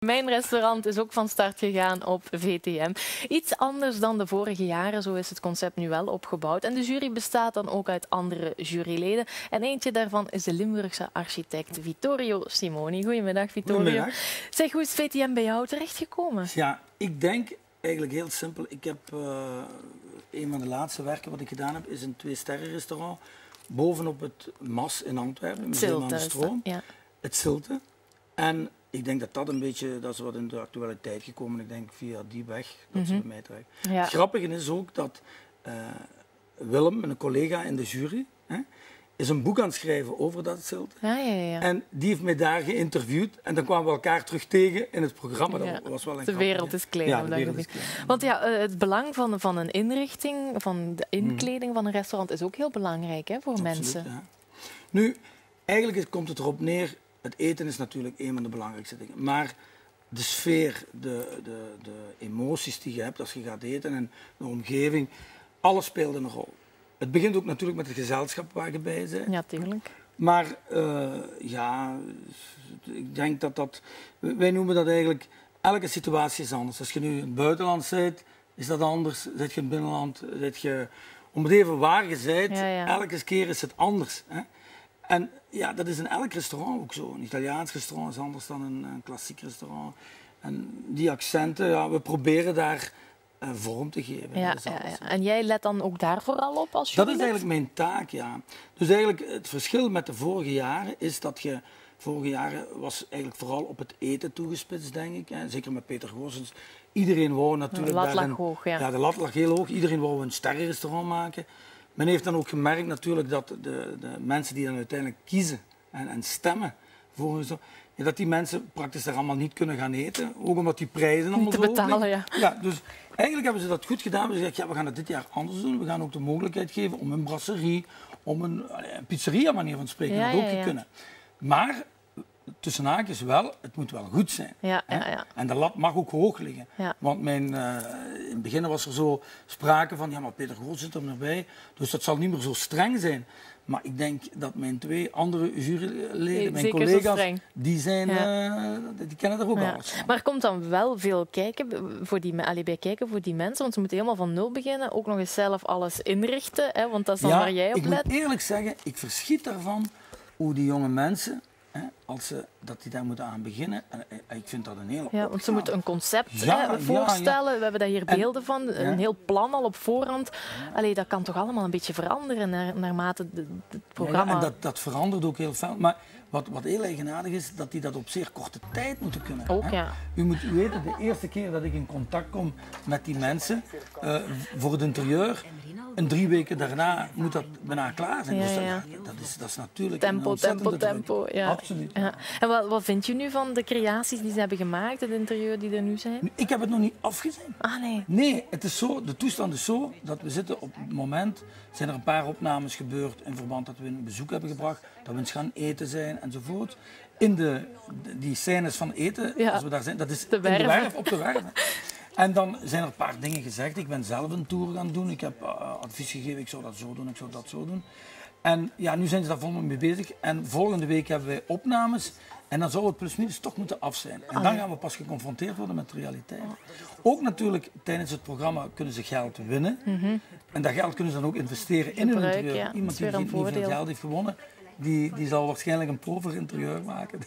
Mijn restaurant is ook van start gegaan op VTM. Iets anders dan de vorige jaren, zo is het concept nu wel opgebouwd. En de jury bestaat dan ook uit andere juryleden. En eentje daarvan is de Limburgse architect Vittorio Simoni. Goedemiddag, Vittorio. Goedemiddag. Zeg, hoe is VTM bij jou terechtgekomen? Ja, ik denk eigenlijk heel simpel. Ik heb een van de laatste werken wat ik gedaan heb, is een 2-sterren restaurant bovenop het MAS in Antwerpen, Museum aan de Stroom. Ja. Het Zilte. En ik denk dat dat een beetje, dat is wat in de actualiteit gekomen. Ik denk via die weg dat ze bij mij terecht. Ja. Het grappige is ook dat Willem, een collega in de jury, is een boek aan het schrijven over dat Zilte. Ja. En die heeft mij daar geïnterviewd en dan kwamen we elkaar terug tegen in het programma. Dat was wel een de wereld is klein. Ja, de wereld is klein. Want ja, het belang van een inrichting, van de inkleding van een restaurant is ook heel belangrijk, hè, voor Absoluut, mensen. Ja. Nu, eigenlijk komt het erop neer, het eten is natuurlijk een van de belangrijkste dingen. Maar de sfeer, de emoties die je hebt als je gaat eten en de omgeving, alles speelt een rol. Het begint ook natuurlijk met het gezelschap waar je bij bent. Ja, tuurlijk. Maar ja, ik denk dat wij noemen dat eigenlijk, elke situatie is anders. Als je nu in het buitenland bent, is dat anders. Zit je in het binnenland, zit je, om het even waar je bent, elke keer is het anders. Hè? En ja, dat is in elk restaurant ook zo. Een Italiaans restaurant is anders dan een klassiek restaurant. En die accenten, ja, we proberen daar vorm te geven. Ja. En jij let dan ook daar vooral op als jurylid? Dat is eigenlijk mijn taak, ja. Dus eigenlijk het verschil met de vorige jaren is dat je... Vorige jaren was eigenlijk vooral op het eten toegespitst, denk ik. Hè. Zeker met Peter Goossens. Iedereen wou natuurlijk... De lat lag hoog, ja. Ja, de lat lag heel hoog. Iedereen wou een sterrenrestaurant maken. Men heeft dan ook gemerkt natuurlijk dat de mensen die dan uiteindelijk kiezen en stemmen voor een restaurant, dat die mensen praktisch daar allemaal niet kunnen gaan eten. Ook omdat die prijzen allemaal te betalen, ja. Dus eigenlijk hebben ze dat goed gedaan. We zeggen, ja, we gaan het dit jaar anders doen. We gaan ook de mogelijkheid geven om een brasserie, om een pizzeria manier van spreken, dat ook te kunnen. Maar tussen haakjes wel, het moet wel goed zijn. Ja. En de lat mag ook hoog liggen. Ja. Want in het begin was er zo sprake van, ja, maar Peter Groot zit er nog bij, dus dat zal niet meer zo streng zijn. Maar ik denk dat mijn 2 andere juryleden, mijn collega's, die zijn, die kennen er ook alles van. Maar er komt dan wel veel kijken voor die mensen, want ze moeten helemaal van nul beginnen, ook nog eens zelf alles inrichten, hè, want dat is dan waar jij op let. Ik moet eerlijk zeggen, ik verschiet daarvan hoe die jonge mensen, dat die daar moeten aan beginnen. En ik vind dat een hele opgave. Want ze moeten een concept voorstellen. We hebben daar hier beelden van. Een heel plan al op voorhand. Allee, dat kan toch allemaal een beetje veranderen naarmate het programma... En dat verandert ook heel veel. Maar wat heel eigenaardig is, dat die dat op zeer korte tijd moeten kunnen. Ook, ja. U moet weten, de eerste keer dat ik in contact kom met die mensen voor het interieur, en 3 weken daarna moet dat bijna klaar zijn. Dus dat is natuurlijk Tempo. Ja. Absoluut. Ja. En wat vind je nu van de creaties die ze hebben gemaakt, het interieur die er nu zijn? Ik heb het nog niet afgezien. Ah, nee. Nee, het is zo, de toestand is zo dat we zitten op het moment, zijn er een paar opnames gebeurd in verband dat we een bezoek hebben gebracht, dat we eens gaan eten zijn enzovoort. In die scènes van eten, als we daar zijn, dat is de in de werf, op de werf. En dan zijn er een paar dingen gezegd. Ik ben zelf een tour gaan doen. Ik heb advies gegeven, ik zou dat zo doen, ik zou dat zo doen. En ja, nu zijn ze daar volop mee bezig. En volgende week hebben wij opnames. En dan zou het plusminus toch moeten af zijn. En dan gaan we pas geconfronteerd worden met de realiteit. Ook natuurlijk, tijdens het programma kunnen ze geld winnen. En dat geld kunnen ze dan ook investeren in hun interieur. Iemand die niet veel geld heeft gewonnen, die zal waarschijnlijk een prover interieur maken.